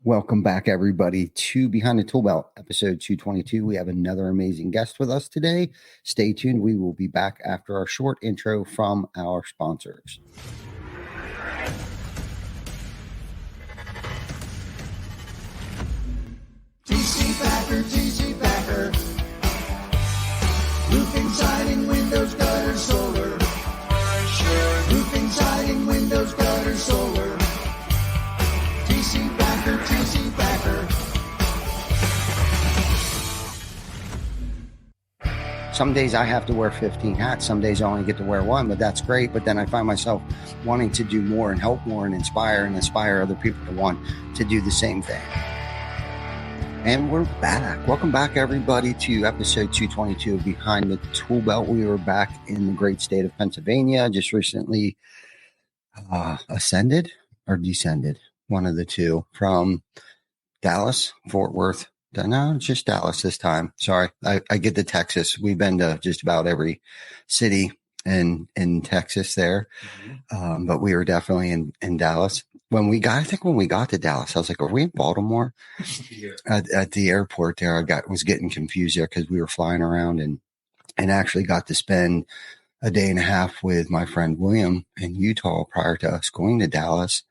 Welcome back, everybody, to Behind the Tool Belt, episode 222. We have another amazing guest with us today. Stay tuned. We will be back after our short intro from our sponsors. TC Packer. Roofing, siding, windows, gutters, solar. Roofing, siding, windows, gutters, solar. TC Packer. Some days I have to wear 15 hats. Some days I only get to wear one, but that's great. But then I find myself wanting to do more and help more and inspire other people to want to do the same thing. And we're back. Welcome back, everybody, to episode 222 of Behind the Tool Belt. We were back in the great state of Pennsylvania, just recently ascended or descended, one of the two, from Dallas, Fort Worth. No, just Dallas this time. Sorry, I get to Texas. We've been to just about every city in Texas there, but we were definitely in Dallas. When we got to Dallas, I was like, "Are we in Baltimore?" At the airport there, was getting confused there because we were flying around and actually got to spend a day and a half with my friend William in Utah prior to us going to Dallas.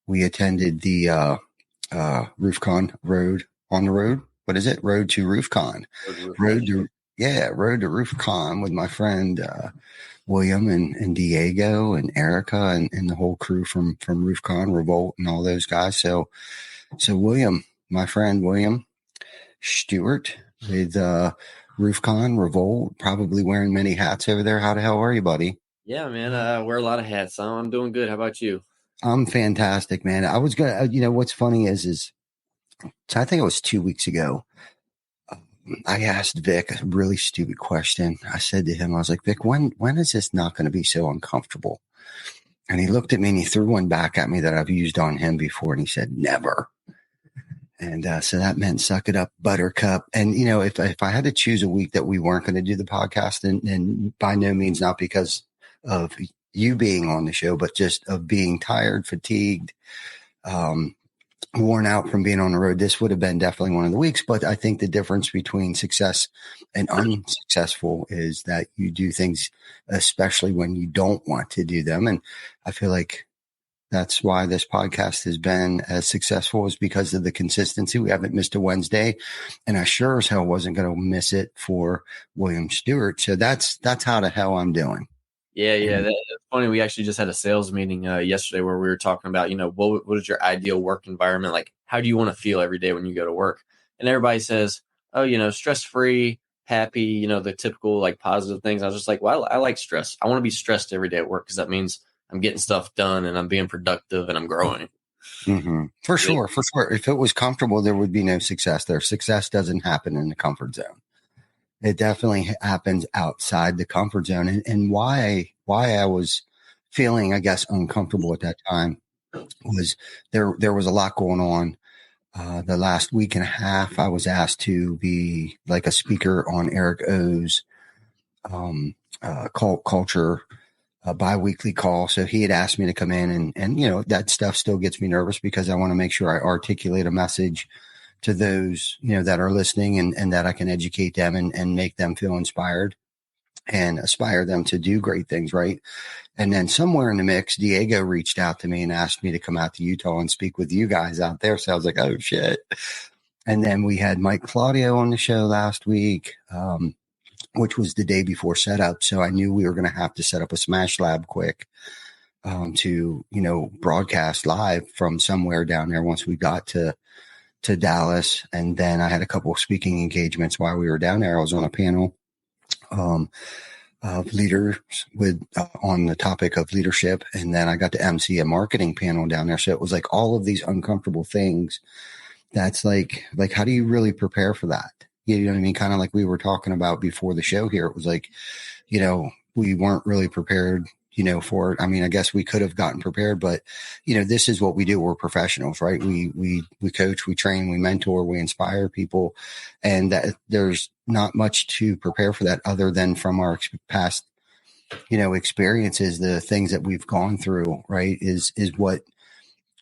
We attended the RoofCon Road. On the road, what is it? Road to RoofCon. Road to RoofCon with my friend William and Diego and Erica and the whole crew from RoofCon Revolt and all those guys. So William, my friend William Stewart with RoofCon Revolt, probably wearing many hats over there. How the hell are you, buddy? Yeah, man, I wear a lot of hats. So I'm doing good. How about you? I'm fantastic, man. I was gonna, what's funny is. So I think it was 2 weeks ago. I asked Vic a really stupid question. I said to him, I was like, Vic, when is this not going to be so uncomfortable? And he looked at me and he threw one back at me that I've used on him before. And he said, never. And so that meant suck it up, buttercup. And, if I had to choose a week that we weren't going to do the podcast, and by no means not because of you being on the show, but just of being tired, fatigued, worn out from being on the road, this would have been definitely one of the weeks. But I think the difference between success and unsuccessful is that you do things, especially when you don't want to do them. And I feel like that's why this podcast has been as successful, is because of the consistency. We haven't missed a Wednesday, and I sure as hell wasn't going to miss it for William Stewart. So that's how the hell I'm doing. Yeah. That's funny. We actually just had a sales meeting yesterday where we were talking about, what is your ideal work environment? Like, how do you want to feel every day when you go to work? And everybody says, oh, stress-free, happy, the typical like positive things. I was just like, well, I like stress. I want to be stressed every day at work because that means I'm getting stuff done and I'm being productive and I'm growing. Mm-hmm. For sure. If it was comfortable, there would be no success there. Success doesn't happen in the comfort zone. It definitely happens outside the comfort zone. And why I was feeling, I guess, uncomfortable at that time was there was a lot going on. The last week and a half, I was asked to be like a speaker on Eric O's culture biweekly call. So he had asked me to come in and that stuff still gets me nervous because I want to make sure I articulate a message to those, that are listening and that I can educate them and make them feel inspired and aspire them to do great things. Right. And then somewhere in the mix, Diego reached out to me and asked me to come out to Utah and speak with you guys out there. So I was like, oh shit. And then we had Mike Claudio on the show last week, which was the day before setup. So I knew we were going to have to set up a Smash Lab quick to, broadcast live from somewhere down there once we got to Dallas. And then I had a couple of speaking engagements while we were down there. I was on a panel of leaders on the topic of leadership. And then I got to MC a marketing panel down there. So it was like all of these uncomfortable things. That's like, how do you really prepare for that? You know what I mean? Kind of like we were talking about before the show here. It was like, we weren't really prepared, for it. I mean, I guess we could have gotten prepared, but this is what we do. We're professionals, right? We coach, we train, we mentor, we inspire people, and that there's not much to prepare for that other than from our past, experiences, the things that we've gone through, right? Is what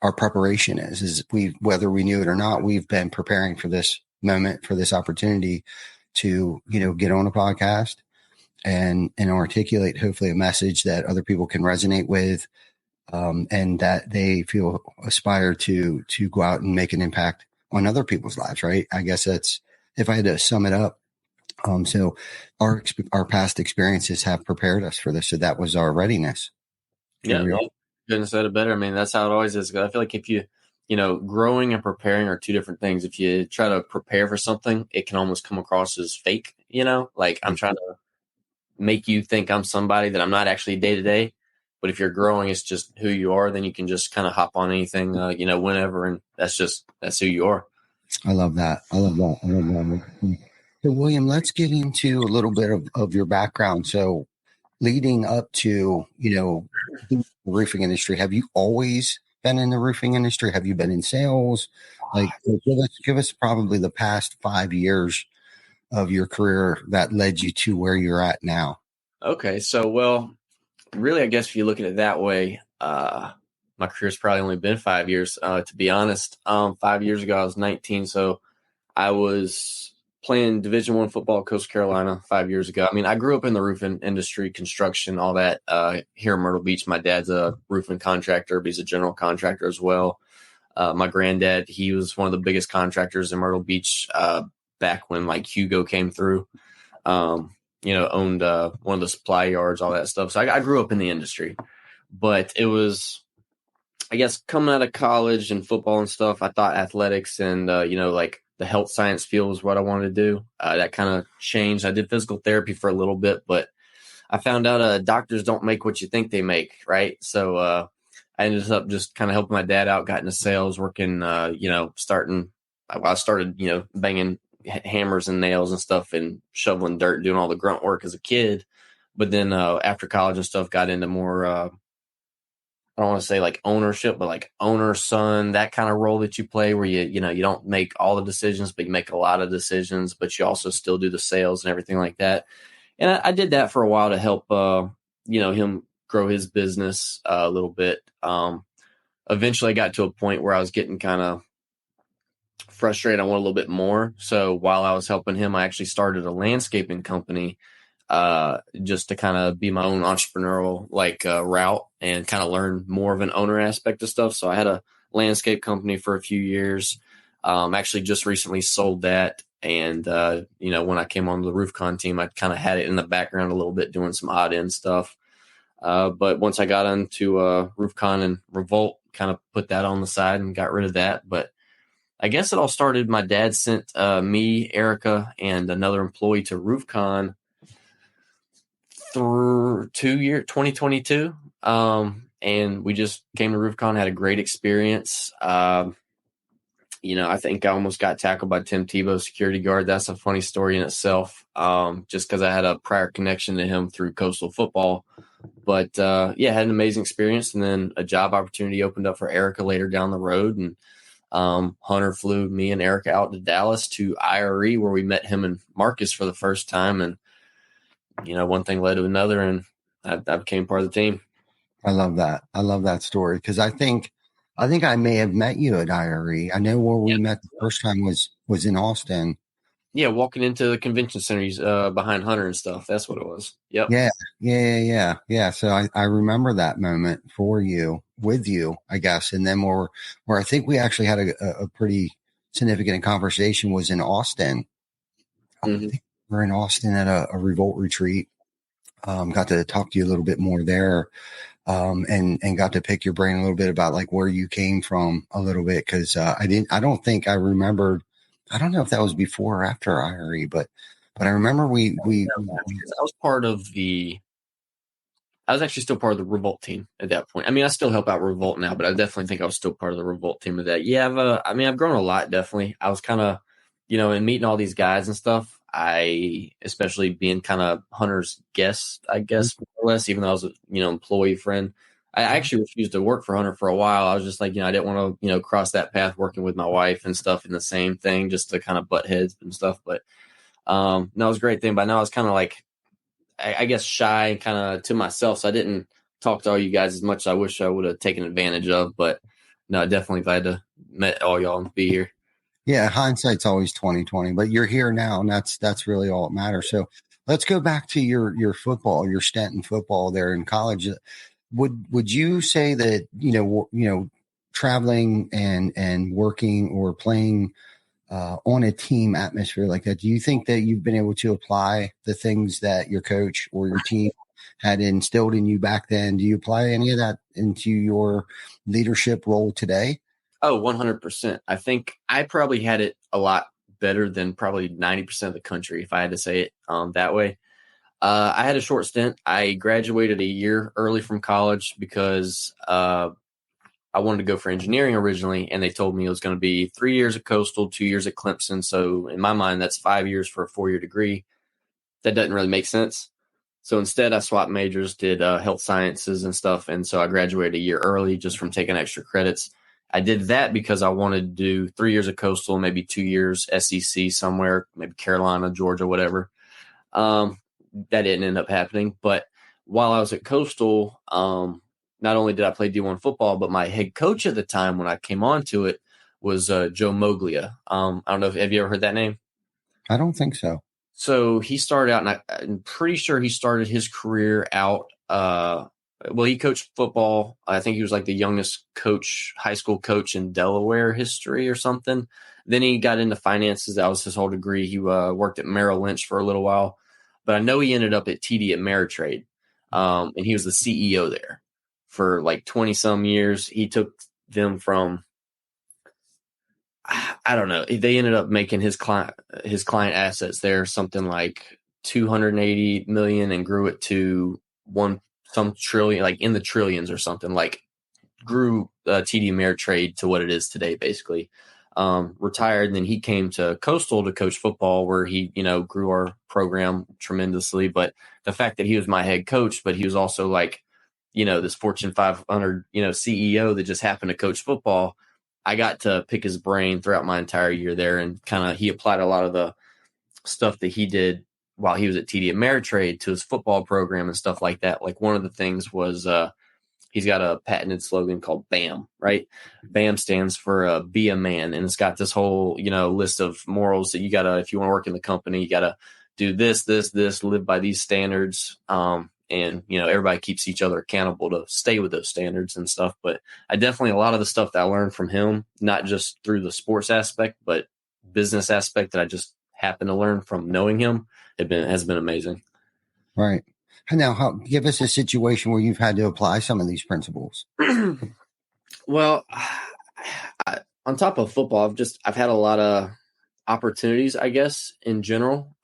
our preparation is whether we knew it or not, we've been preparing for this moment, for this opportunity to, get on a podcast and articulate hopefully a message that other people can resonate with, and that they feel aspire to go out and make an impact on other people's lives. Right. I guess that's, if I had to sum it up. So our past experiences have prepared us for this. So that was our readiness. Yeah. Couldn't have said it better. I mean, that's how it always is. I feel like if growing and preparing are two different things. If you try to prepare for something, it can almost come across as fake, like I'm trying to make you think I'm somebody that I'm not actually day to day. But if you're growing, it's just who you are. Then you can just kind of hop on anything, whenever. And that's who you are. I love that. So William, let's get into a little bit of your background. So leading up to, the roofing industry, have you always been in the roofing industry? Have you been in sales? Like, give us probably the past 5 years of your career that led you to where you're at now. Okay. So, well, really, I guess if you look at it that way, my career's probably only been 5 years, to be honest. 5 years ago, I was 19. So I was playing Division I football at Coastal Carolina 5 years ago. I mean, I grew up in the roofing industry, construction, all that, here in Myrtle Beach. My dad's a roofing contractor, but he's a general contractor as well. My granddad, he was one of the biggest contractors in Myrtle Beach, back when like Hugo came through, owned one of the supply yards, all that stuff. So I grew up in the industry, but it was, I guess, coming out of college and football and stuff, I thought athletics and, like the health science field was what I wanted to do. That kind of changed. I did physical therapy for a little bit, but I found out doctors don't make what you think they make, right? So I ended up just kind of helping my dad out, got into sales, working, I started, banging hammers and nails and stuff and shoveling dirt, doing all the grunt work as a kid. But then after college and stuff, got into more I don't want to say like ownership, but like owner, son, that kind of role that you play where you don't make all the decisions, but you make a lot of decisions, but you also still do the sales and everything like that. And I did that for a while to help, him grow his business a little bit. Eventually I got to a point where I was getting kind of frustrated. I want a little bit more. So while I was helping him, I actually started a landscaping company, just to kind of be my own entrepreneurial route and kind of learn more of an owner aspect of stuff. So I had a landscape company for a few years. Actually just recently sold that. And, when I came on the RoofCon team, I kind of had it in the background a little bit, doing some odd end stuff. But once I got into RoofCon and Revolt, kind of put that on the side and got rid of that. But I guess it all started, my dad sent me, Erica, and another employee to RoofCon through 2022. And we just came to RoofCon, had a great experience. I think I almost got tackled by Tim Tebow, security guard. That's a funny story in itself. Just because I had a prior connection to him through coastal football. But had an amazing experience. And then a job opportunity opened up for Erica later down the road. And Hunter flew me and Erica out to Dallas to IRE, where we met him and Marcus for the first time. And one thing led to another, and I became part of the team. I love that. I love that story because I think I may have met you at IRE. I know where we met the first time was in Austin. Yeah, walking into the convention center behind Hunter and stuff. That's what it was. Yep. Yeah. So I remember that moment with you, I guess. And then where I think we actually had a pretty significant conversation was in Austin. Mm-hmm. I think we're in Austin at a Revolt retreat. Got to talk to you a little bit more there. And got to pick your brain a little bit about like where you came from a little bit. Cause, I don't think I remembered. I don't know if that was before or after IRE, but I remember I was actually still part of the Revolt team at that point. I mean, I still help out Revolt now, but I definitely think I was still part of the Revolt team of that. Yeah. I've grown a lot, definitely. I was kind of, in meeting all these guys and stuff, especially being kind of Hunter's guest, I guess, more or less, even though I was employee friend. I actually refused to work for Hunter for a while. I was just like, I didn't want to, cross that path working with my wife and stuff in the same thing, just to kind of butt heads and stuff. But no, it was a great thing. But now I was kind of like, I guess, shy and kind of to myself. So I didn't talk to all you guys as much as I wish I would have taken advantage of. But no, definitely glad to met all y'all and be here. Yeah, hindsight's always 2020, but you're here now, and that's really all that matters. So let's go back to your football, your stint in football there in college. Would you say that traveling and working or playing on a team atmosphere like that, do you think that you've been able to apply the things that your coach or your team had instilled in you back then? Do you apply any of that into your leadership role today? Oh, 100%. I think I probably had it a lot better than probably 90% of the country, if I had to say it that way. I had a short stint. I graduated a year early from college because I wanted to go for engineering originally, and they told me it was going to be 3 years at Coastal, 2 years at Clemson. So in my mind, that's 5 years for a 4-year degree. That doesn't really make sense. So instead, I swapped majors, did health sciences and stuff. And so I graduated a year early just from taking extra credits. I did that because I wanted to do 3 years of Coastal, maybe 2 years SEC somewhere, maybe Carolina, Georgia, whatever. That didn't end up happening. But while I was at Coastal, not only did I play D1 football, but my head coach at the time when I came onto it was Joe Moglia. I don't know have you ever heard that name? I don't think so. So he started out, and I'm pretty sure he started his career out. He coached football. I think he was like the youngest high school coach in Delaware history or something. Then he got into finances. That was his whole degree. He worked at Merrill Lynch for a little while, but I know he ended up at TD Ameritrade, and he was the CEO there for like 20 some years. He took them from, I don't know, they ended up making his client assets there something like 280 million and grew it to some trillion, like in the trillions or something, like grew TD Ameritrade to what it is today, basically. Retired, and then he came to Coastal to coach football, where he, grew our program tremendously. But the fact that he was my head coach, but he was also like, this Fortune 500, CEO that just happened to coach football, I got to pick his brain throughout my entire year there, and he applied a lot of the stuff that he did while he was at TD Ameritrade to his football program and stuff like that. Like one of the things was he's got a patented slogan called BAM, right? BAM stands for be a man. And it's got this whole, list of morals that you got to, if you want to work in the company, you got to do this, live by these standards. And everybody keeps each other accountable to stay with those standards and stuff. But I definitely, a lot of the stuff that I learned from him, not just through the sports aspect, but business aspect that I just happened to learn from knowing him, has been amazing. Right. Now, give us a situation where you've had to apply some of these principles. Well, on top of football, I've had a lot of opportunities, I guess, in general.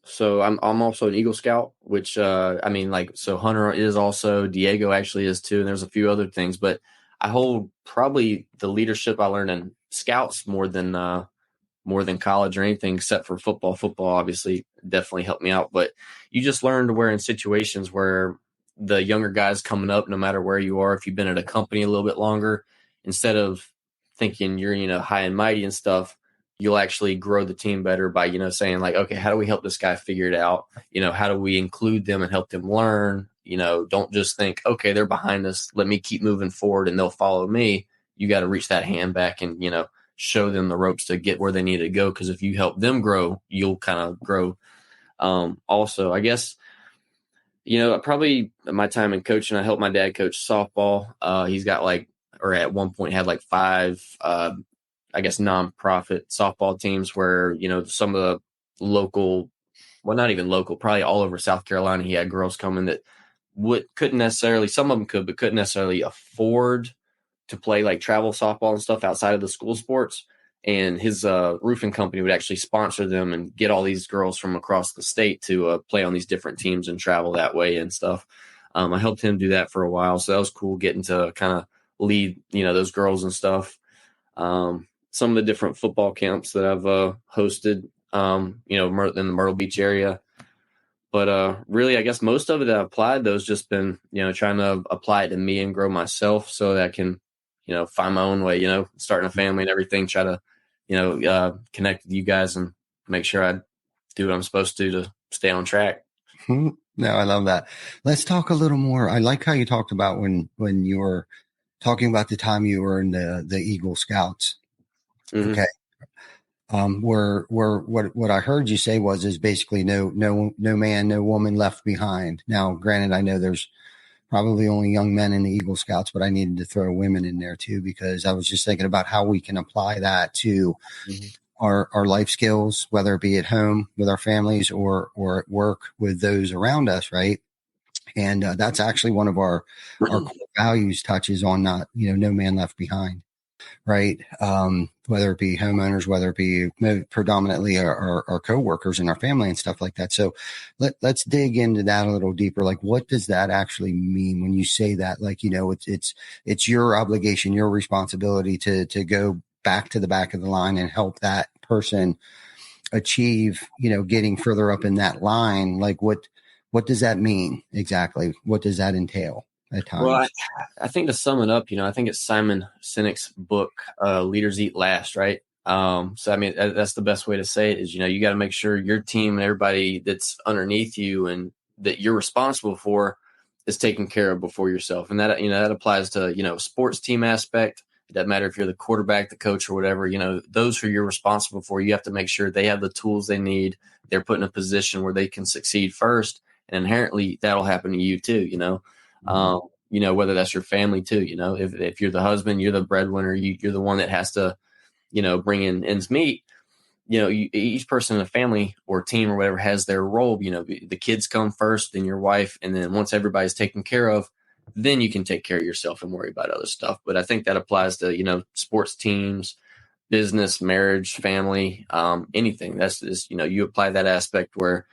So I'm also an Eagle Scout, which so Hunter is also, Diego actually is too, and there's a few other things. But I hold probably the leadership I learned in Scouts more than college or anything, except for football. Football obviously definitely helped me out, but you just learn to where in situations where the younger guys coming up, no matter where you are, if you've been at a company a little bit longer, instead of thinking you're, high and mighty and stuff, you'll actually grow the team better by, saying like, okay, how do we help this guy figure it out? How do we include them and help them learn? Don't just think, okay, they're behind us, let me keep moving forward and they'll follow me. You got to reach that hand back and, show them the ropes to get where they need to go. Because if you help them grow, you'll kind of grow. Also, I guess, probably my time in coaching, I helped my dad coach softball. He's got at one point had 5, nonprofit softball teams where, some of the local, well, not even local, probably all over South Carolina, he had girls coming that couldn't necessarily, some of them could, but couldn't necessarily afford to play travel softball and stuff outside of the school sports. And his roofing company would actually sponsor them and get all these girls from across the state to play on these different teams and travel that way and stuff. I helped him do that for a while. So that was cool getting to kind of lead, those girls and stuff. Some of the different football camps that I've hosted, in the Myrtle Beach area. But really, I guess most of it that I applied, though, has just been, trying to apply it to me and grow myself so that I can, find my own way, starting a family and everything, try to, connect with you guys and make sure I do what I'm supposed to stay on track. No, I love that. Let's talk a little more. I like how you talked about when you were talking about the time you were in the Eagle Scouts. Mm-hmm. Okay. Where what I heard you say is basically no man, no woman left behind. Now, granted, I know there's probably only young men in the Eagle Scouts, but I needed to throw women in there too, because I was just thinking about how we can apply that to our life skills, whether it be at home with our families or at work with those around us. Right. And that's actually one of our core values, touches on not, no man left behind. Right. Whether it be homeowners, whether it be predominantly our coworkers and our family and stuff like that. So let's dig into that a little deeper. Like, what does that actually mean when you say that? Like, it's your obligation, your responsibility to go back to the back of the line and help that person achieve, getting further up in that line. Like, what does that mean exactly? What does that entail at times? Well, I think to sum it up, I think it's Simon Sinek's book, Leaders Eat Last, right? So, I mean, that's the best way to say it is, you got to make sure your team and everybody that's underneath you and that you're responsible for is taken care of before yourself. And that, that applies to, sports team aspect. It doesn't matter if you're the quarterback, the coach, or whatever, those who you're responsible for, you have to make sure they have the tools they need. They're put in a position where they can succeed first. And inherently that'll happen to you too, whether that's your family too, if you're the husband, you're the breadwinner, you're the one that has to, bring in ends meet, each person in the family or team or whatever has their role. The kids come first, then your wife. And then once everybody's taken care of, then you can take care of yourself and worry about other stuff. But I think that applies to, sports teams, business, marriage, family, anything. That's just, you apply that aspect where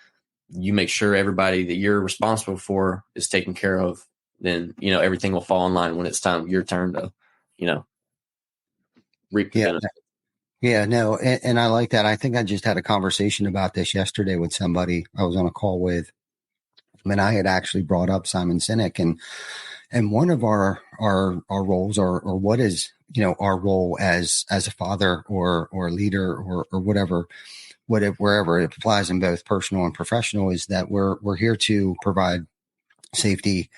you make sure everybody that you're responsible for is taken care of. Then, everything will fall in line when it's time, your turn to, reap the benefit. Yeah, no. And I like that. I think I just had a conversation about this yesterday with somebody I was on a call with. And I had actually brought up Simon Sinek, and one of our roles or what is, our role as a father or a leader or whatever, wherever it applies in both personal and professional, is that we're here to provide safety,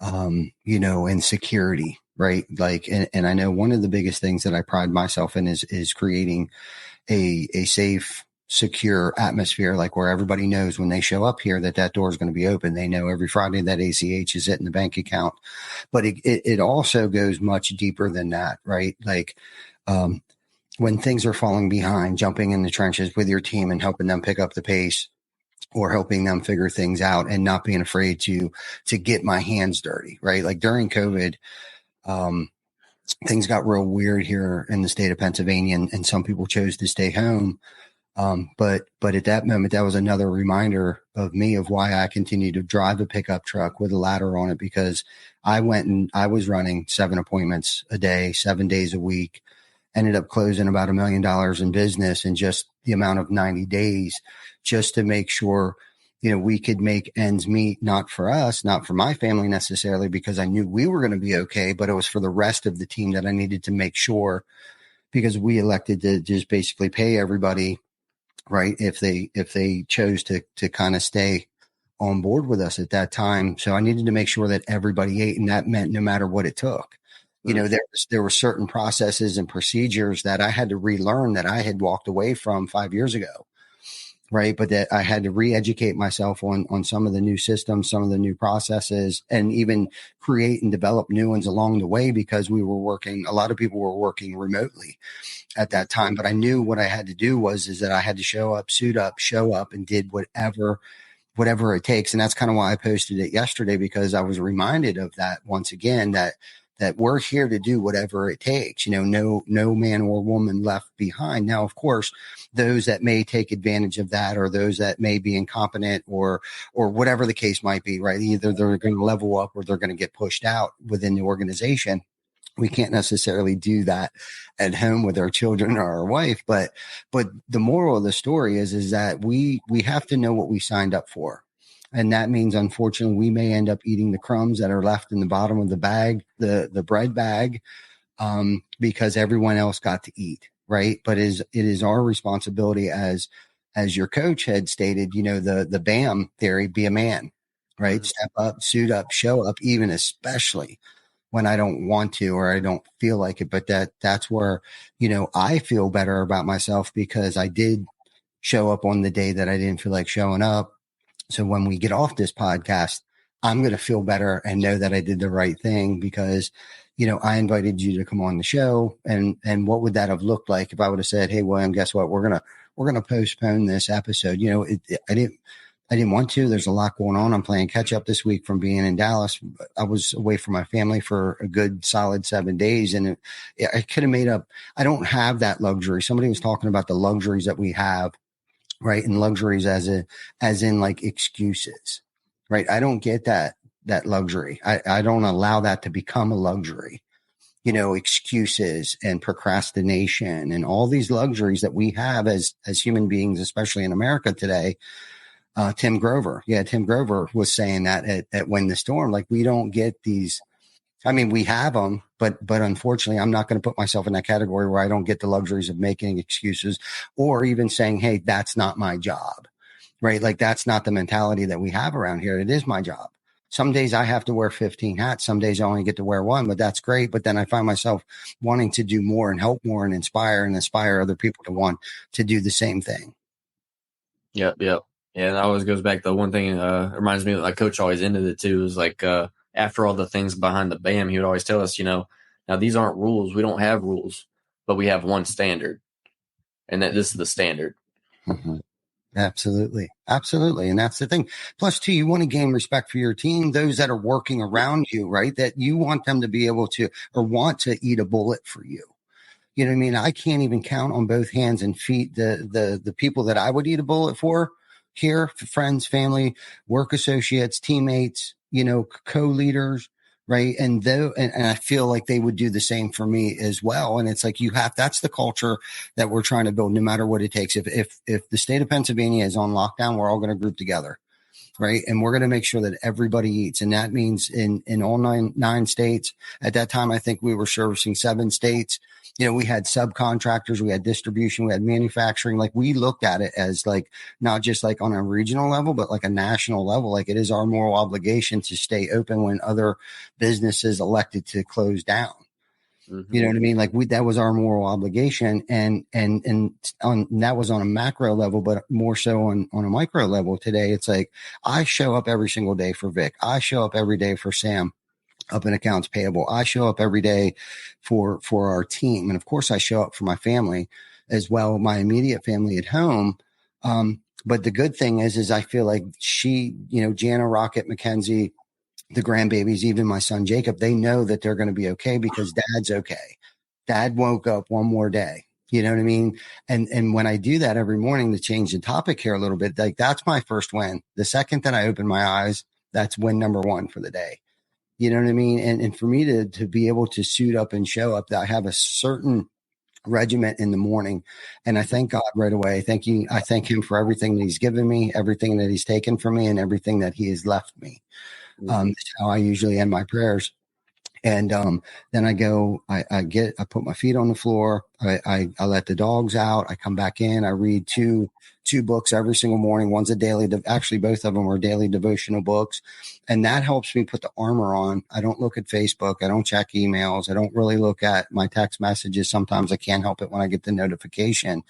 and security, right? Like, and I know one of the biggest things that I pride myself in is creating a safe, secure atmosphere, like where everybody knows when they show up here that door is going to be open. They know every Friday that ACH is in the bank account, but it also goes much deeper than that, right? Like, when things are falling behind, jumping in the trenches with your team and helping them pick up the pace, or helping them figure things out and not being afraid to get my hands dirty, right? Like during COVID, things got real weird here in the state of Pennsylvania, and some people chose to stay home. But at that moment, that was another reminder of me of why I continue to drive a pickup truck with a ladder on it, because I was running 7 appointments a day, 7 days a week, ended up closing about $1 million in business in just the amount of 90 days, just to make sure, we could make ends meet, not for us, not for my family necessarily, because I knew we were going to be okay, but it was for the rest of the team that I needed to make sure, because we elected to just basically pay everybody, right, if they chose to kind of stay on board with us at that time. So I needed to make sure that everybody ate, and that meant no matter what it took. There were certain processes and procedures that I had to relearn that I had walked away from 5 years ago, right? But that I had to re-educate myself on some of the new systems, some of the new processes, and even create and develop new ones along the way, because a lot of people were working remotely at that time. But I knew what I had to do is that I had to show up, suit up, show up, and did whatever it takes. And that's kind of why I posted it yesterday, because I was reminded of that once again, that we're here to do whatever it takes, no man or woman left behind. Now, of course, those that may take advantage of that, or those that may be incompetent, or whatever the case might be, right? Either they're going to level up or they're going to get pushed out within the organization. We can't necessarily do that at home with our children or our wife, but the moral of the story is that we have to know what we signed up for. And that means, unfortunately, we may end up eating the crumbs that are left in the bottom of the bag, the bread bag, because everyone else got to eat, right? But it is our responsibility, as your coach had stated, the BAM theory, be a man, right? Mm-hmm. Step up, suit up, show up, even especially when I don't want to, or I don't feel like it. But that's where, I feel better about myself because I did show up on the day that I didn't feel like showing up. So when we get off this podcast, I'm going to feel better and know that I did the right thing because, I invited you to come on the show. And what would that have looked like if I would have said, hey, William, guess what? We're going to postpone this episode. I didn't want to. There's a lot going on. I'm playing catch up this week from being in Dallas. I was away from my family for a good solid 7 days, and I could have made up. I don't have that luxury. Somebody was talking about the luxuries that we have, right? And luxuries as in like excuses, right? I don't get that luxury. I don't allow that to become a luxury. Excuses and procrastination and all these luxuries that we have as human beings, especially in America today. Tim Grover was saying that at When the Storm, like we don't get these. I mean, we have them, but unfortunately, I'm not going to put myself in that category where I don't get the luxuries of making excuses or even saying, hey, that's not my job, right? Like that's not the mentality that we have around here. It is my job. Some days I have to wear 15 hats. Some days I only get to wear one, but that's great. But then I find myself wanting to do more and help more and inspire other people to want to do the same thing. Yep. Yeah, and it always goes back to one thing. Reminds me that my coach always ended it too. Is like after all the things behind the BAM, he would always tell us, now these aren't rules. We don't have rules, but we have one standard, and that this is the standard. Mm-hmm. Absolutely. And that's the thing. Plus, too, you want to gain respect for your team, those that are working around you, right? That you want them to be able to or want to eat a bullet for you. You know what I mean? I can't even count on both hands and feet the people that I would eat a bullet for here, friends, family, work associates, teammates, co-leaders, right? And I feel like they would do the same for me as well. And it's like that's the culture that we're trying to build no matter what it takes. If the state of Pennsylvania is on lockdown, we're all going to group together. Right. And we're going to make sure that everybody eats. And that means in all nine states at that time, I think we were servicing 7 states. We had subcontractors, we had distribution, we had manufacturing. Like we looked at it as like, not just like on a regional level, but like a national level. Like it is our moral obligation to stay open when other businesses elected to close down. Mm-hmm. You know what I mean? Like that was our moral obligation. And that was on a macro level, but more so on a micro level today. It's like, I show up every single day for Vic. I show up every day for Sam up in accounts payable. I show up every day for our team. And of course I show up for my family as well, my immediate family at home. But the good thing is I feel like Jana, Rocket, Mackenzie, the grandbabies, even my son, Jacob, they know that they're going to be okay because dad's okay. Dad woke up one more day. You know what I mean? And when I do that every morning, to change the topic here a little bit, like that's my first win. The second that I open my eyes, that's win number 1 for the day. You know what I mean? And for me to be able to suit up and show up, that I have a certain regiment in the morning. And I thank God right away. I thank him for everything that he's given me, everything that he's taken from me, and everything that he has left me. That's how I usually end my prayers. And then I go, I put my feet on the floor. I let the dogs out. I come back in. I read two books every single morning. One's a daily, actually both of them are daily devotional books. And that helps me put the armor on. I don't look at Facebook. I don't check emails. I don't really look at my text messages. Sometimes I can't help it when I get the notification.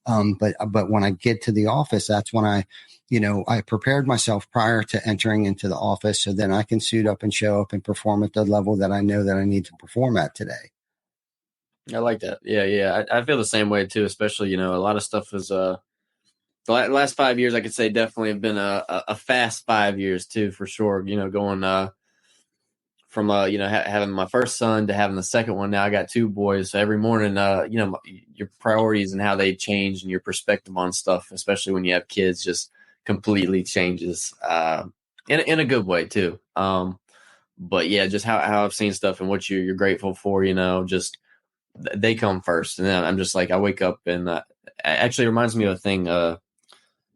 But when I get to the office, that's when I prepared myself prior to entering into the office so then I can suit up and show up and perform at the level that I know that I need to perform at today. I like that. Yeah. I feel the same way too, especially, a lot of stuff is, the last 5 years, I could say definitely have been a fast 5 years too, for sure. Going, from having my first son to having the second one. Now I got 2 boys. So every morning, your priorities and how they change and your perspective on stuff, especially when you have kids, just completely changes in a good way too. But yeah, just how I've seen stuff and what you're grateful for, just they come first. And then I'm just like, I wake up and actually reminds me of a thing.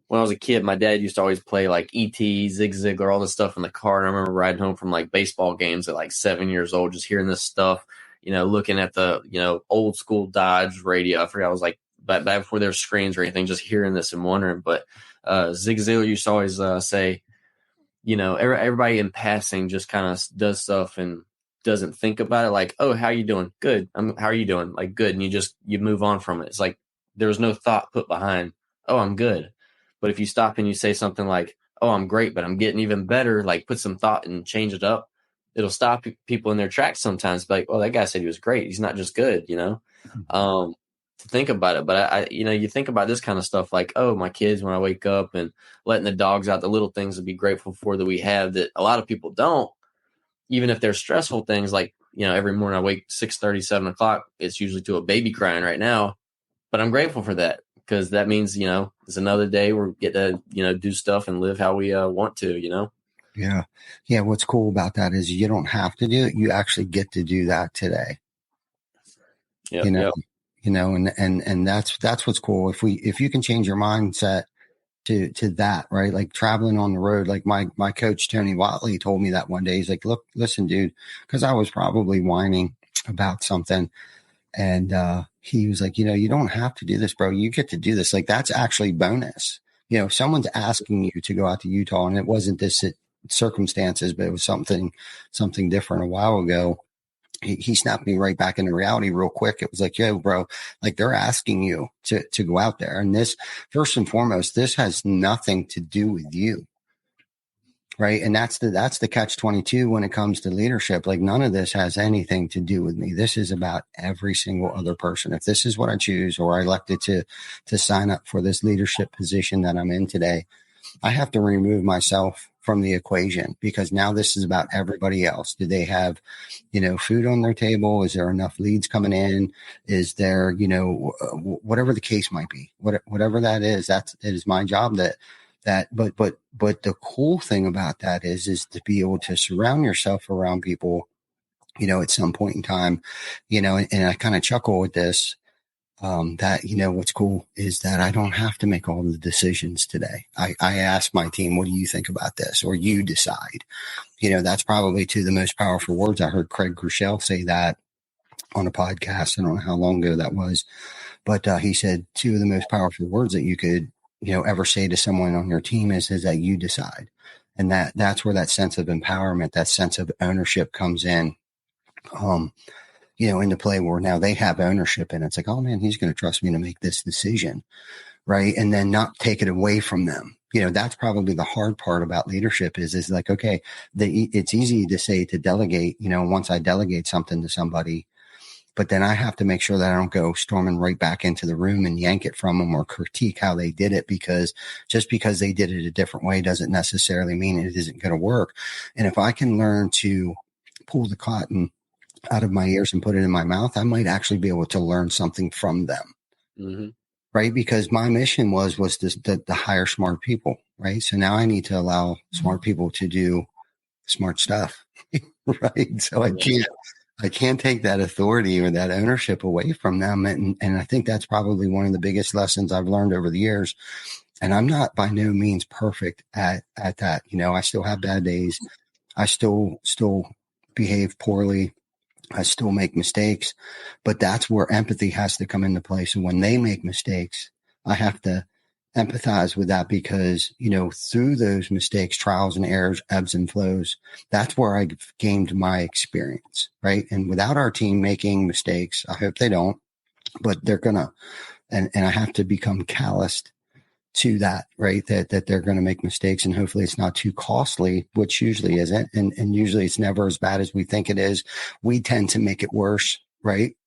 When I was a kid, my dad used to always play like E.T., Zig Ziglar, all this stuff in the car. And I remember riding home from like baseball games at like 7 years old, just hearing this stuff, looking at the, old school Dodge radio. I forgot, I was like, back before there were screens or anything, just hearing this and wondering. But Zig Ziglar used to always say, everybody in passing just kind of does stuff and doesn't think about it like, oh, how you doing? Good. How are you doing? Like, good. And you move on from it. It's like there was no thought put behind, oh, I'm good. But if you stop and you say something like, oh, I'm great, but I'm getting even better, like put some thought and change it up, it'll stop people in their tracks sometimes. Like, oh, that guy said he was great. He's not just good, to think about it. But I you think about this kind of stuff like, oh, my kids, when I wake up and letting the dogs out, the little things to be grateful for that we have that a lot of people don't, even if they're stressful things like, every morning I wake 6:30, 7 o'clock, it's usually to a baby crying right now. But I'm grateful for that because that means, it's another day we get to, do stuff and live how we want to, Yeah. Yeah. What's cool about that is you don't have to do it. You actually get to do that today. Yep, And that's what's cool. If you can change your mindset to that, right? Like traveling on the road, like my coach, Tony Watley, told me that one day. He's like, look, listen, dude, because I was probably whining about something. And he was like, you don't have to do this, bro. You get to do this. Like, that's actually bonus. Someone's asking you to go out to Utah, and it wasn't this circumstances, but it was something different a while ago. He snapped me right back into reality real quick. It was like, yo, bro, like they're asking you to go out there. And this, first and foremost, this has nothing to do with you. Right. And that's the catch-22 when it comes to leadership. Like none of this has anything to do with me. This is about every single other person. If this is what I choose, or I elected to sign up for this leadership position that I'm in today, I have to remove myself from the equation, because now this is about everybody else. Do they have, food on their table? Is there enough leads coming in? Is there, whatever the case might be, whatever that is, it is my job but the cool thing about that is to be able to surround yourself around people, at some point in time, and I kind of chuckle with this. That, what's cool is that I don't have to make all the decisions today. I ask my team, what do you think about this? Or you decide. That's probably two of the most powerful words. I heard Craig Groeschel say that on a podcast. I don't know how long ago that was, but he said two of the most powerful words that you could, ever say to someone on your team is that you decide. And that's where that sense of empowerment, that sense of ownership comes in. Into play, where now they have ownership, and it's like, oh man, he's going to trust me to make this decision. Right. And then not take it away from them. That's probably the hard part about leadership is like, okay, it's easy to say to delegate, once I delegate something to somebody, but then I have to make sure that I don't go storming right back into the room and yank it from them or critique how they did it, because just because they did it a different way doesn't necessarily mean it isn't going to work. And if I can learn to pull the cotton out of my ears and put it in my mouth, I might actually be able to learn something from them. Mm-hmm. Right. Because my mission was to hire smart people. Right. So now I need to allow smart people to do smart stuff. Right. So I can't take that authority or that ownership away from them. And I think that's probably one of the biggest lessons I've learned over the years. And I'm not by no means perfect at that. I still have bad days. I still behave poorly. I still make mistakes, but that's where empathy has to come into play. So when they make mistakes, I have to empathize with that, because, through those mistakes, trials and errors, ebbs and flows, that's where I gained my experience. Right. And without our team making mistakes, I hope they don't, but they're gonna, and I have to become calloused to that, right? That they're going to make mistakes, and hopefully it's not too costly, which usually isn't. And usually it's never as bad as we think it is. We tend to make it worse, right?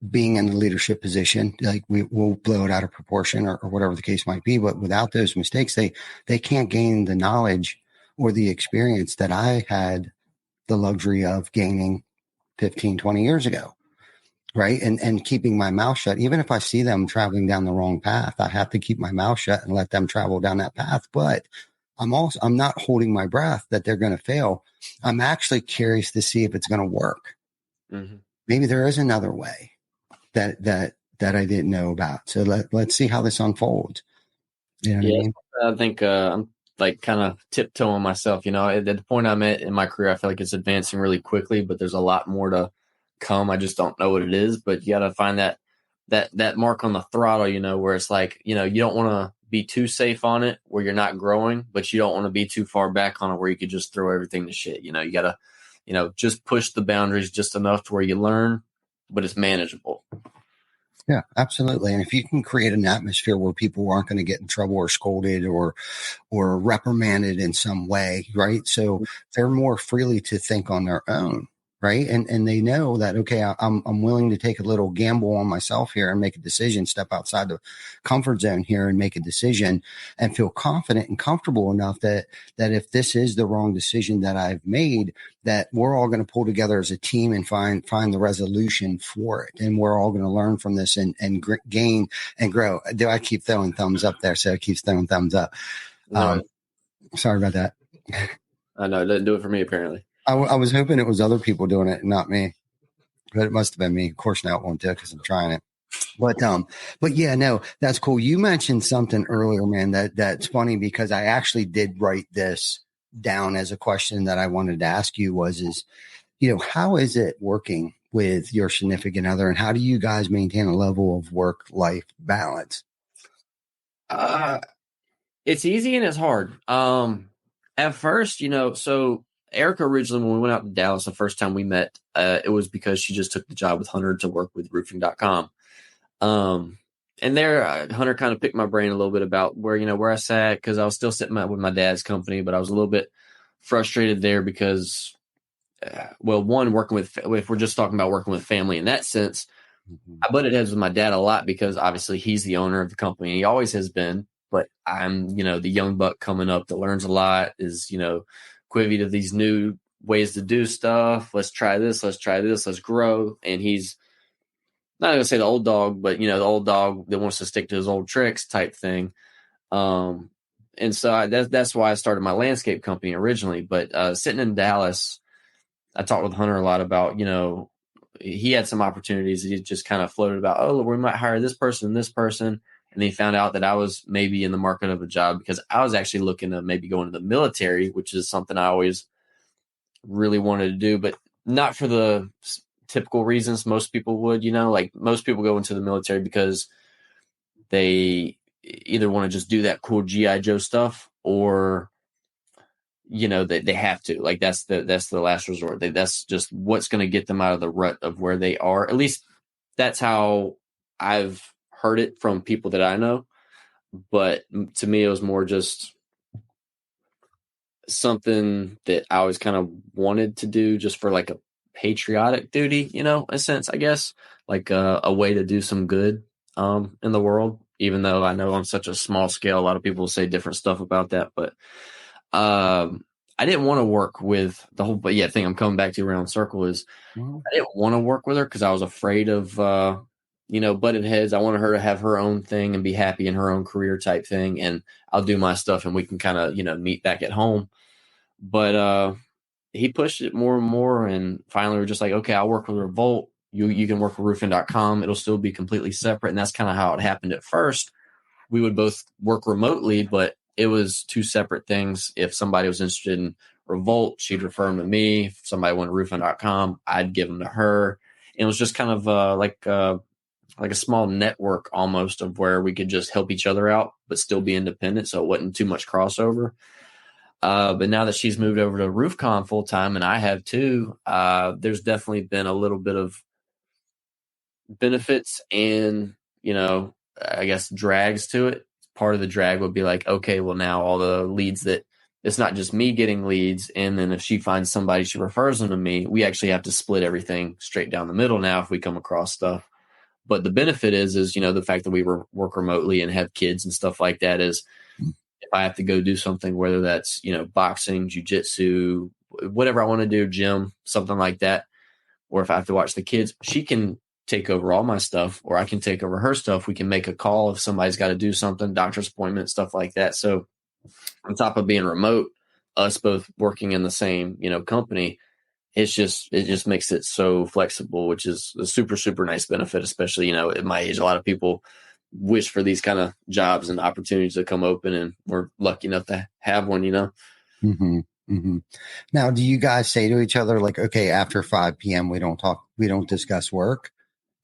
Being in a leadership position, like we'll blow it out of proportion or whatever the case might be. But without those mistakes, they can't gain the knowledge or the experience that I had the luxury of gaining 15, 20 years ago. Right. And keeping my mouth shut. Even if I see them traveling down the wrong path, I have to keep my mouth shut and let them travel down that path. But I'm not holding my breath that they're going to fail. I'm actually curious to see if it's going to work. Mm-hmm. Maybe there is another way that I didn't know about. So let's see how this unfolds. You know what I mean? I think I'm like kind of tiptoeing myself, at the point I'm at in my career, I feel like it's advancing really quickly, but there's a lot more to come. I just don't know what it is, but you got to find that mark on the throttle, where it's like, you don't want to be too safe on it where you're not growing, but you don't want to be too far back on it where you could just throw everything to shit. You got to just push the boundaries just enough to where you learn, but it's manageable. Yeah, absolutely. And if you can create an atmosphere where people aren't going to get in trouble or scolded or reprimanded in some way, right? So they're more freely to think on their own, right? And they know that, okay, I'm willing to take a little gamble on myself here and make a decision, step outside the comfort zone here and make a decision and feel confident and comfortable enough that if this is the wrong decision that I've made, that we're all going to pull together as a team and find the resolution for it. And we're all going to learn from this and gain and grow. Do I keep throwing thumbs up there? So it keeps throwing thumbs up. Sorry about that. I know. It didn't do it for me, apparently. I was hoping it was other people doing it, not me, but it must have been me. Of course, now it won't do it because I'm trying it. But yeah, no, that's cool. You mentioned something earlier, man, that's funny because I actually did write this down as a question that I wanted to ask you is, how is it working with your significant other and how do you guys maintain a level of work-life balance? It's easy and it's hard. At first, so Erica originally, when we went out to Dallas the first time we met, it was because she just took the job with Hunter to work with roofing.com. And there, Hunter kind of picked my brain a little bit about where I sat because I was still sitting with my dad's company, but I was a little bit frustrated there because, one, if we're just talking about working with family in that sense, I butted heads with my dad a lot because obviously he's the owner of the company. He always has been, but I'm, the young buck coming up that learns a lot, is, quivy to these new ways to do stuff. Let's try this. Let's grow. And he's not going to say the old dog, but, the old dog that wants to stick to his old tricks type thing. And so that's why I started my landscape company originally. But sitting in Dallas, I talked with Hunter a lot about, he had some opportunities. He just kind of floated about, oh, we might hire this person. And he found out that I was maybe in the market of a job because I was actually looking to maybe go into the military, which is something I always really wanted to do, but not for the typical reasons most people would, like most people go into the military because they either want to just do that cool G.I. Joe stuff or, they have to, like, that's the last resort. That's just what's going to get them out of the rut of where they are. At least that's how I've heard it from people that I know. But to me, it was more just something that I always kind of wanted to do just for like a patriotic duty, in a sense, I guess, like a way to do some good in the world, even though I know on such a small scale, a lot of people say different stuff about that. But I didn't want to work with the whole, but yeah, thing I'm coming back to around circle is I didn't want to work with her because I was afraid of, butted heads. I wanted her to have her own thing and be happy in her own career type thing. And I'll do my stuff and we can kind of, meet back at home. But he pushed it more and more. And finally we're just like, okay, I'll work with Revolt. You can work with roofing.com. It'll still be completely separate. And that's kind of how it happened at first. We would both work remotely, but it was two separate things. If somebody was interested in Revolt, she'd refer them to me. If somebody wanted roofing.com, I'd give them to her. And it was just kind of like a small network almost of where we could just help each other out, but still be independent. So it wasn't too much crossover. But now that she's moved over to RoofCon full time, and I have too, there's definitely been a little bit of benefits and, I guess drags to it. Part of the drag would be like, okay, well now all the leads that it's not just me getting leads. And then if she finds somebody, she refers them to me. We actually have to split everything straight down the middle now if we come across stuff. But the benefit is, the fact that we work remotely and have kids and stuff like that is if I have to go do something, whether that's, boxing, jujitsu, whatever I want to do, gym, something like that. Or if I have to watch the kids, she can take over all my stuff or I can take over her stuff. We can make a call if somebody's got to do something, doctor's appointment, stuff like that. So on top of being remote, us both working in the same, company, it just makes it so flexible, which is a super, super nice benefit, especially, at my age. A lot of people wish for these kind of jobs and opportunities to come open, and we're lucky enough to have one, Mm-hmm. Mm-hmm. Now, do you guys say to each other, like, okay, after 5 p.m., we don't discuss work?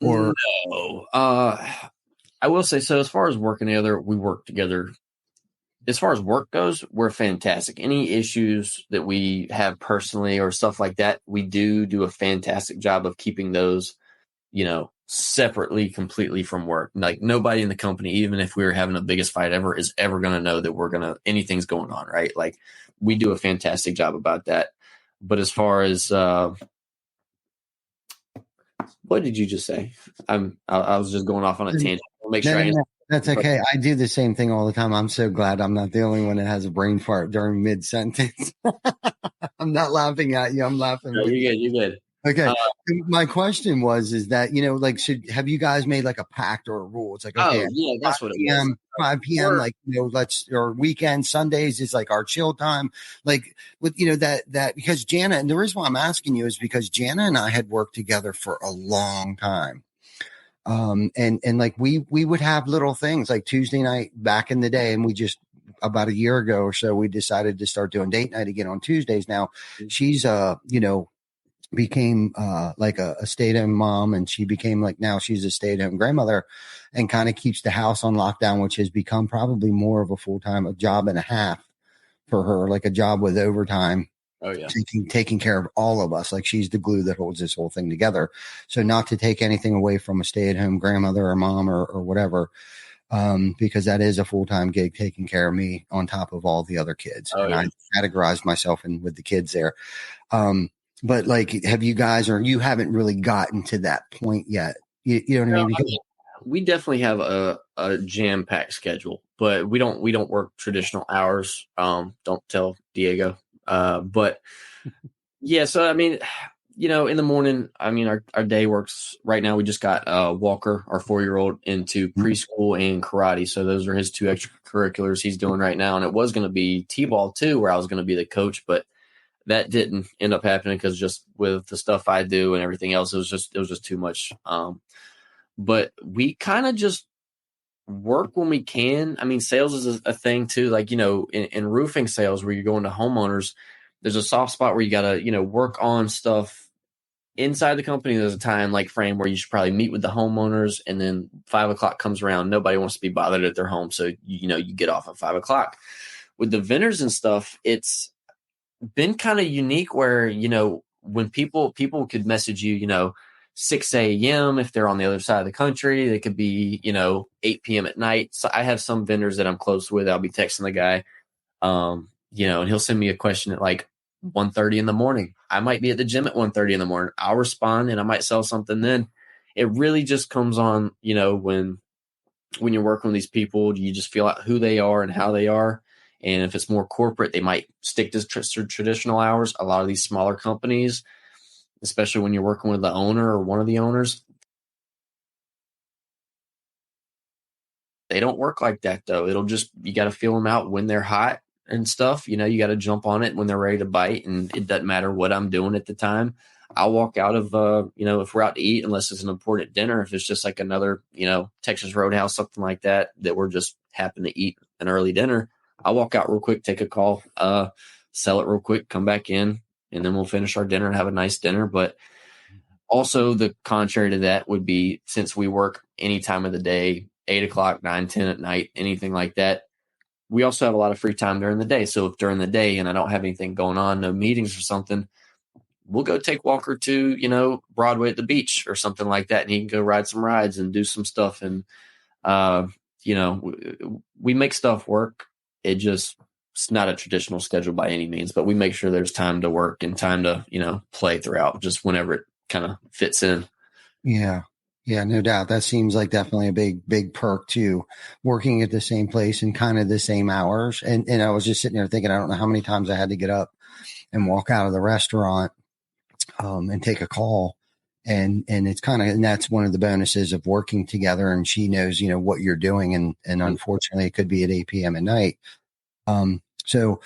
Or no. I will say, so as far as working together, we work together as far as work goes, we're fantastic. Any issues that we have personally or stuff like that, we do a fantastic job of keeping those, separately completely from work. Like nobody in the company, even if we were having the biggest fight ever, is ever going to know that anything's going on, right? Like we do a fantastic job about that. But as far as, what did you just say? I was just going off on a tangent. I'll make sure I answer. That's okay. I do the same thing all the time. I'm so glad I'm not the only one that has a brain fart during mid-sentence. I'm not laughing at you. I'm laughing. No, you're good. Okay. My question is that, have you guys made like a pact or a rule? It's like, okay, yeah, that's what it is. 5 p.m. Or weekend Sundays is like our chill time. Like with, that because Jana, and the reason why I'm asking you is because Jana and I had worked together for a long time. And like we would have little things like Tuesday night back in the day. And we just, about a year ago or so, we decided to start doing date night again on Tuesdays. Now she's, became like a stay-at-home mom, and she became like, now she's a stay-at-home grandmother and kind of keeps the house on lockdown, which has become probably more of a full-time, a job and a half for her, like a job with overtime. Oh yeah. Taking care of all of us. Like she's the glue that holds this whole thing together. So not to take anything away from a stay-at-home grandmother or mom or whatever, because that is a full-time gig taking care of me on top of all the other kids. Oh, and yeah. I categorized myself in with the kids there. But like, have you guys, or you haven't really gotten to that point yet? You know what I mean? Because we definitely have a jam-packed schedule, but we don't work traditional hours. Don't tell Diego. But yeah, so I mean, in the morning, I mean, our day works right now. We just got Walker, our 4-year-old, into preschool and karate. So those are his 2 extracurriculars he's doing right now. And it was going to be T-ball too, where I was going to be the coach, but that didn't end up happening because just with the stuff I do and everything else, it was just too much. But we kind of just work when we can. I mean, sales is a thing too. Like, in roofing sales where you're going to homeowners, there's a soft spot where you got to, work on stuff inside the company. There's a time like frame where you should probably meet with the homeowners, and then 5 o'clock comes around. Nobody wants to be bothered at their home. So, you get off at 5 o'clock. With the vendors and stuff, it's been kind of unique where, when people could message you, 6 a.m. if they're on the other side of the country. They could be, 8 p.m. at night. So I have some vendors that I'm close with. I'll be texting the guy, and he'll send me a question at like 1:30 in the morning. I might be at the gym at 1:30 in the morning. I'll respond and I might sell something then. It really just comes on, when you're working with these people, you just feel out who they are and how they are. And if it's more corporate, they might stick to traditional hours. A lot of these smaller companies, especially when you're working with the owner or one of the owners, they don't work like that though. You got to feel them out when they're hot and stuff. You got to jump on it when they're ready to bite. And it doesn't matter what I'm doing at the time. I'll walk out of, if we're out to eat, unless it's an important dinner, if it's just like another, Texas Roadhouse, something like that we're just happen to eat an early dinner. I'll walk out real quick, take a call, sell it real quick, come back in, and then we'll finish our dinner and have a nice dinner. But also the contrary to that would be, since we work any time of the day, 8 o'clock, 9, 10 at night, anything like that, we also have a lot of free time during the day. So if during the day and I don't have anything going on, no meetings or something, we'll go take Walker to, Broadway at the beach or something like that. And he can go ride some rides and do some stuff. And, we make stuff work. It's not a traditional schedule by any means, but we make sure there's time to work and time to, play throughout, just whenever it kind of fits in. Yeah. Yeah, no doubt. That seems like definitely a big perk too, working at the same place and kind of the same hours. And I was just sitting there thinking, I don't know how many times I had to get up and walk out of the restaurant, and take a call. And it's and that's one of the bonuses of working together, and she knows, what you're doing. And unfortunately it could be at 8 p.m. at night. So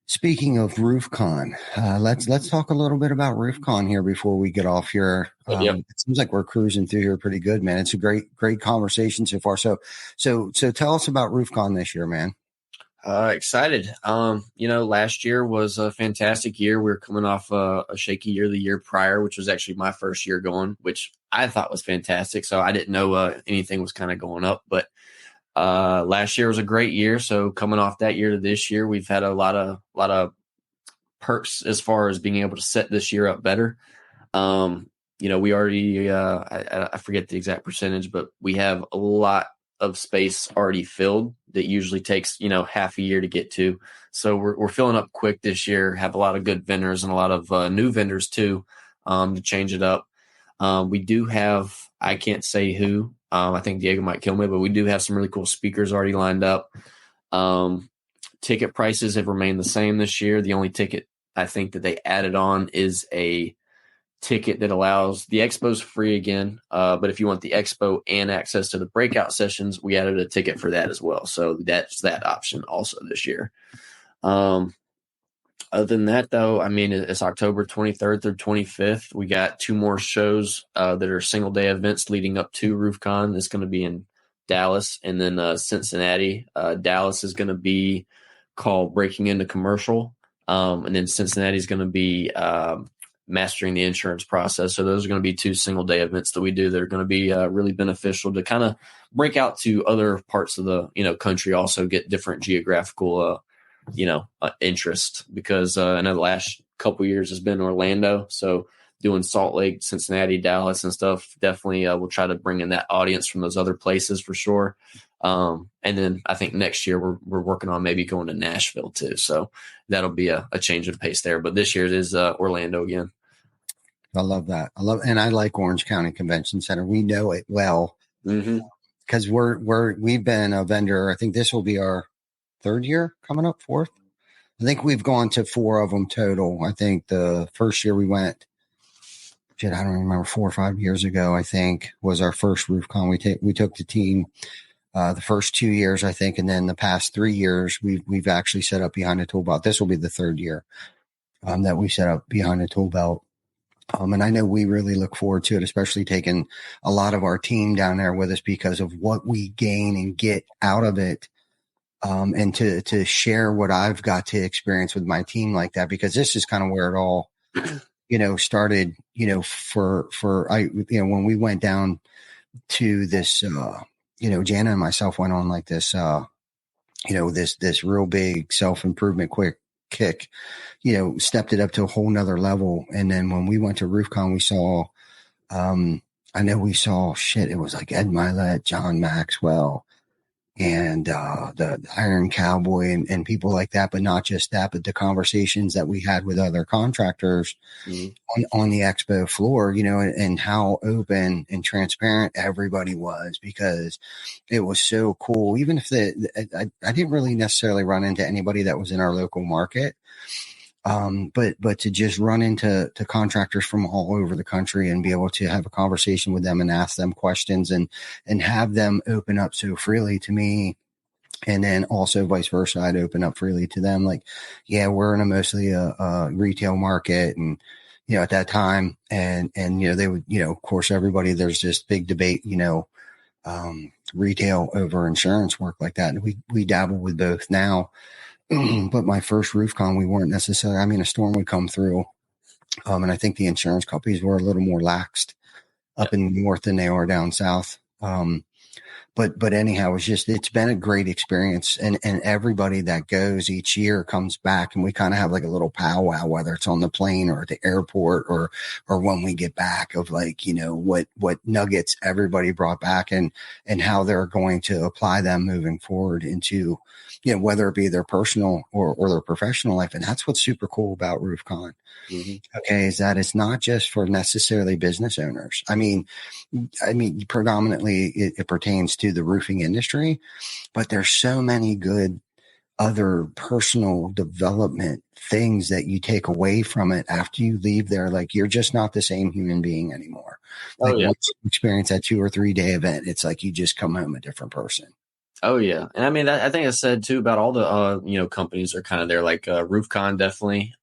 speaking of RoofCon, let's talk a little bit about RoofCon here before we get off here. It seems like we're cruising through here pretty good, man. It's a great conversation so far. So tell us about RoofCon this year, man. Excited. Last year was a fantastic year. We were coming off a shaky year the year prior, which was actually my first year going, which I thought was fantastic. So I didn't know anything was kind of going up, but Last year was a great year. So coming off that year to this year, we've had a lot of perks as far as being able to set this year up better. We already, I forget the exact percentage, but we have a lot of space already filled that usually takes, half a year to get to. So we're filling up quick this year, have a lot of good vendors and a lot of new vendors too, to change it up. We do have, I can't say who, I think Diego might kill me, but we do have some really cool speakers already lined up. Ticket prices have remained the same this year. The only ticket I think that they added on is a ticket that allows the expo's free again. But if you want the expo and access to the breakout sessions, we added a ticket for that as well. So that's that option also this year. Other than that, though, I mean, it's October 23rd through 25th. We got 2 more shows that are single day events leading up to RoofCon. It's going to be in Dallas and then Cincinnati. Dallas is going to be called Breaking Into Commercial. And then Cincinnati is going to be mastering the insurance process. So those are going to be 2 single day events that we do that are going to be really beneficial to kind of break out to other parts of the country, also get different geographical interest, because I know the last couple of years has been Orlando. So doing Salt Lake, Cincinnati, Dallas and stuff, definitely we'll try to bring in that audience from those other places for sure. And then I think next year we're working on maybe going to Nashville too. So that'll be a change of pace there. But this year it is Orlando again. I love that. And I like Orange County Convention Center. We know it well because we've been a vendor. I think this will be our 3rd year coming up, 4th. I think we've gone to 4 of them total. I think the first year we went, I don't remember, 4 or 5 years ago, I think was our first RoofCon. We took the team the first 2 years, I think. And then the past 3 years, we've actually set up behind the tool belt. This will be the 3rd year that we set up behind the tool belt. And I know we really look forward to it, especially taking a lot of our team down there with us because of what we gain and get out of it. And to share what I've got to experience with my team like that, because this is kind of where it all, started, when we went down to this, Jana and myself went on like this, this real big self-improvement quick kick, stepped it up to a whole nother level. And then when we went to RoofCon, we saw, it was like Ed Milet, John Maxwell, and the Iron Cowboy and people like that, but not just that, but the conversations that we had with other contractors on the expo floor, and how open and transparent everybody was, because it was so cool. Even if I didn't really necessarily run into anybody that was in our local market. But to just run into contractors from all over the country and be able to have a conversation with them and ask them questions and have them open up so freely to me. And then also vice versa, I'd open up freely to them. Like, yeah, we're in mostly a retail market. And, at that time and, they would, of course, everybody, there's this big debate, retail over insurance work like that. And we dabble with both now. But my first RoofCon, we weren't necessarily, a storm would come through. And I think the insurance companies were a little more laxed up in the north than they are down south. But anyhow, it's been a great experience. And everybody that goes each year comes back, and we kind of have like a little powwow, whether it's on the plane or at the airport or when we get back, of like, what nuggets everybody brought back and how they're going to apply them moving forward into, whether it be their personal or their professional life. And that's what's super cool about RoofCon. Okay, is that it's not just for necessarily business owners. I mean, predominantly it pertains to the roofing industry, but there's so many good other personal development things that you take away from it after you leave there. Like, you're just not the same human being anymore. Like, once you experience that 2 or 3 day event, it's like you just come home a different person. Oh yeah. And I think I said too about all the, companies are kind of there, like RoofCon definitely.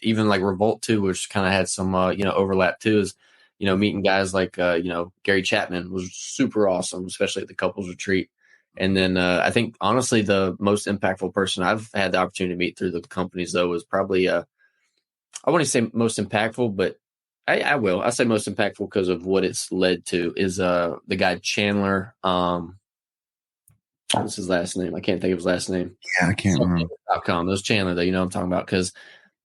Even like Revolt too, which kind of had some, overlap too, is, meeting guys like, Gary Chapman was super awesome, especially at the couples retreat. And then I think honestly, the most impactful person I've had the opportunity to meet through the companies though was probably, I wouldn't say most impactful, but I'll say most impactful because of what it's led to is the guy Chandler, what's his last name? I can't think of his last name. Yeah, I can't remember. .com. Those Chandler that you know what I'm talking about, because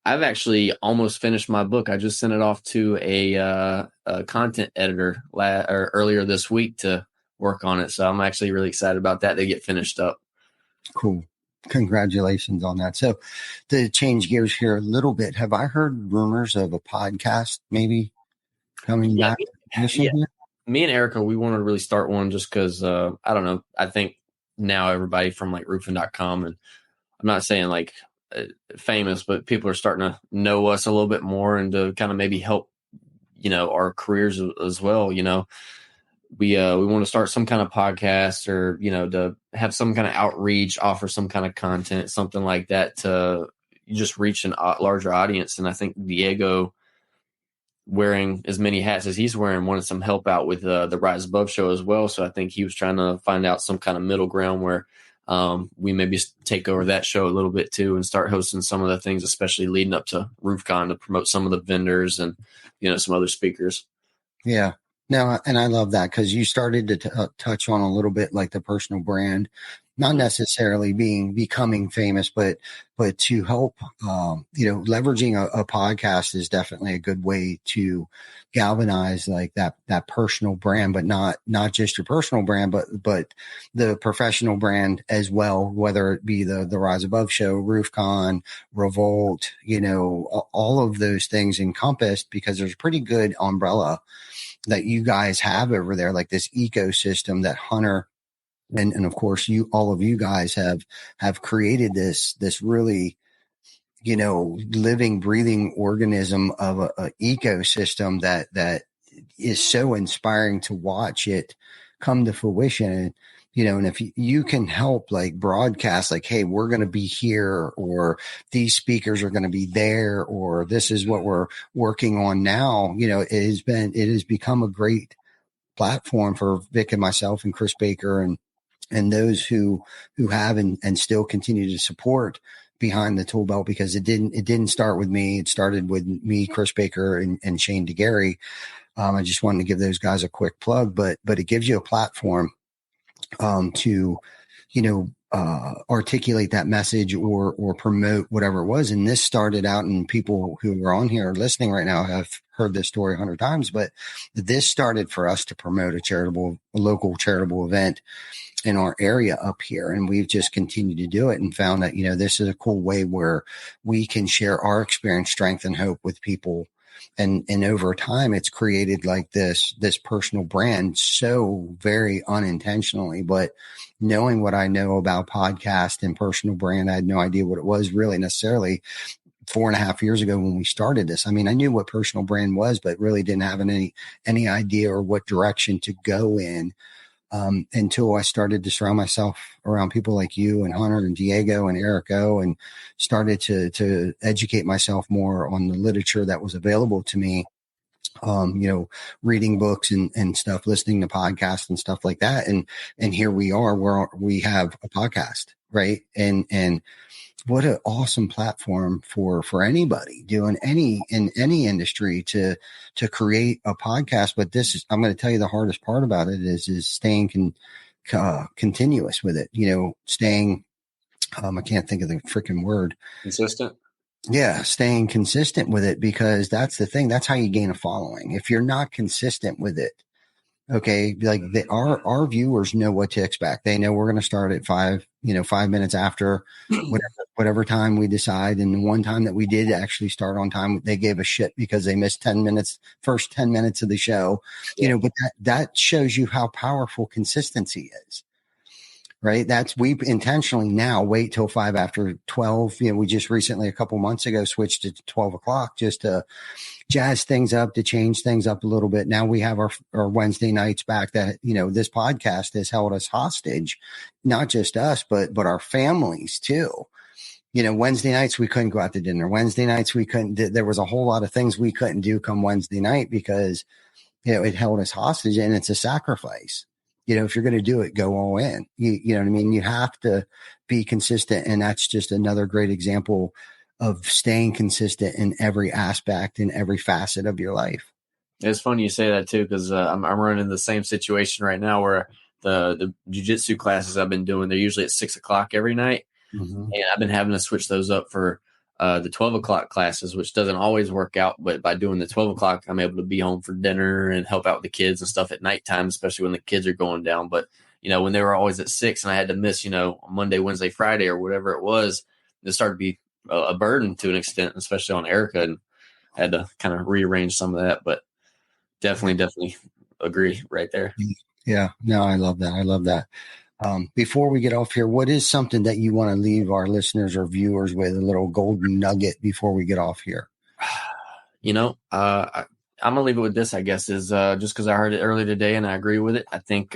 I've actually almost finished my book. I just sent it off to a content editor earlier this week to work on it. So I'm actually really excited about that. They get finished up. Cool. Congratulations on that. So to change gears here a little bit, have I heard rumors of a podcast maybe coming back? Yeah. Me and Erica, we wanted to really start one just because, I don't know. I think now everybody from like roofing.com, and I'm not saying like famous, but people are starting to know us a little bit more and to kind of maybe help, our careers as well. We want to start some kind of podcast or, to have some kind of outreach, offer some kind of content, something like that to just reach a larger audience. And I think Diego, wearing as many hats as he's wearing, wanted some help out with the Rise Above show as well. So I think he was trying to find out some kind of middle ground where we maybe take over that show a little bit too and start hosting some of the things, especially leading up to RoofCon, to promote some of the vendors and, some other speakers. Yeah. No, and I love that because you started to touch on a little bit like the personal brand, not necessarily becoming famous, but to help, leveraging a podcast is definitely a good way to galvanize like that personal brand, but not just your personal brand, but the professional brand as well, whether it be the Rise Above show, RoofCon, Revolt, all of those things encompassed, because there's a pretty good umbrella that you guys have over there, like this ecosystem that Hunter and of course all of you guys have created this really, living, breathing organism of a ecosystem that is so inspiring to watch it come to fruition. And if you can help like broadcast, like, hey, we're going to be here, or these speakers are going to be there, or this is what we're working on now, it has become a great platform for Vic and myself and Chris Baker and those who have and still continue to support Behind the Tool Belt, because it didn't start with me. It started with me, Chris Baker, and Shane DeGarry. I just wanted to give those guys a quick plug, but it gives you a platform to, articulate that message or promote whatever it was. And this started out, and people who are on here listening right now have heard this story 100 times, but this started for us to promote a local charitable event in our area up here. And we've just continued to do it and found that, this is a cool way where we can share our experience, strength, and hope with people. And over time, it's created like this personal brand so very unintentionally. But knowing what I know about podcast and personal brand, I had no idea what it was really necessarily 4.5 years ago when we started this. I mean, I knew what personal brand was, but really didn't have any idea or what direction to go in until I started to surround myself around people like you and Hunter and Diego and Erico, and started to educate myself more on the literature that was available to me, reading books and stuff, listening to podcasts and stuff like that. And here we are where we have a podcast, right? And what an awesome platform for anybody doing in any industry to create a podcast. But I'm going to tell you the hardest part about it is staying continuous with it, staying, I can't think of the freaking word. Consistent. Yeah. Staying consistent with it, because that's the thing. That's how you gain a following. If you're not consistent with it, okay, like our viewers know what to expect. They know we're going to start at 5 minutes after whatever time we decide. And the one time that we did actually start on time, they gave a shit because they missed first 10 minutes of the show. Yeah. But that shows you how powerful consistency is. Right. We intentionally now wait till 5 after 12. We just recently, a couple months ago, switched to 12 o'clock just to jazz things up, to change things up a little bit. Now we have our Wednesday nights back that, this podcast has held us hostage, not just us, but our families too. Wednesday nights we couldn't go out to dinner. Wednesday nights there was a whole lot of things we couldn't do come Wednesday night because, it held us hostage, and it's a sacrifice. If you're going to do it, go all in. You know what I mean? You have to be consistent. And that's just another great example of staying consistent in every aspect, in every facet of your life. It's funny you say that too, because I'm running the same situation right now where the jiu-jitsu classes I've been doing, they're usually at 6:00 every night. Mm-hmm. And I've been having to switch those up for the 12:00 classes, which doesn't always work out. But by doing the 12:00, I'm able to be home for dinner and help out with the kids and stuff at nighttime, especially when the kids are going down. But, when they were always at 6 and I had to miss, Monday, Wednesday, Friday, or whatever it was, it started to be a burden to an extent, especially on Erica, and I had to kind of rearrange some of that. But definitely agree right there. Yeah, no, I love that. I love that. Before we get off here, what is something that you want to leave our listeners or viewers with, a little golden nugget before we get off here? I'm going to leave it with this, I guess, is just because I heard it earlier today and I agree with it. I think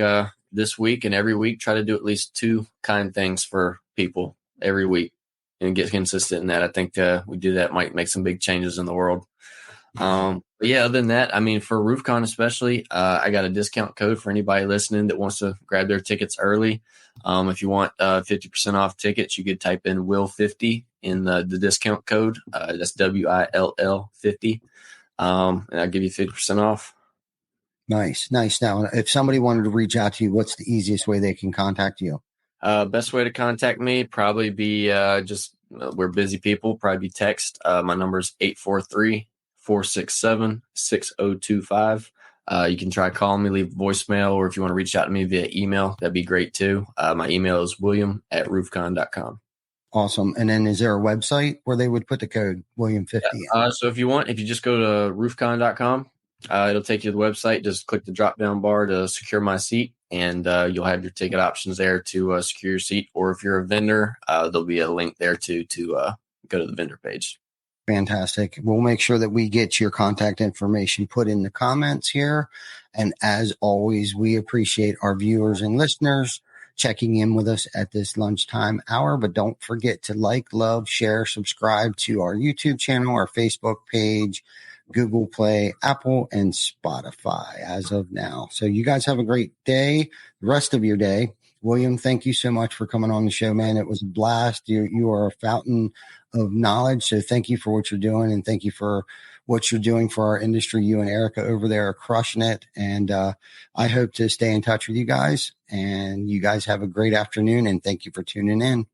this week and every week, try to do at least 2 kind things for people every week and get consistent in that. I think we do that might make some big changes in the world. But yeah, other than that, I mean, for RoofCon especially, I got a discount code for anybody listening that wants to grab their tickets early. If you want 50% off tickets, you could type in Will50 in the discount code. That's WILL 50. And I'll give you 50% off. Nice. Now, if somebody wanted to reach out to you, what's the easiest way they can contact you? Best way to contact me probably be we're busy people, probably be text. My number is 843-467-6025. You can try calling me, leave a voicemail, or if you want to reach out to me via email, that'd be great too. My email is william@roofcon.com. Awesome. And then is there a website where they would put the code William50? So if you just go to roofcon.com, it'll take you to the website. Just click the drop down bar to secure my seat, and you'll have your ticket options there to secure your seat. Or if you're a vendor, there'll be a link there to go to the vendor page. Fantastic. We'll make sure that we get your contact information put in the comments here. And as always, we appreciate our viewers and listeners checking in with us at this lunchtime hour. But don't forget to like, love, share, subscribe to our YouTube channel, our Facebook page, Google Play, Apple, and Spotify as of now. So you guys have a great day, the rest of your day. William, thank you so much for coming on the show, man. It was a blast. You are a fountain of knowledge. So thank you for what you're doing, and thank you for what you're doing for our industry. You and Erica over there are crushing it. And I hope to stay in touch with you guys. And you guys have a great afternoon, and thank you for tuning in.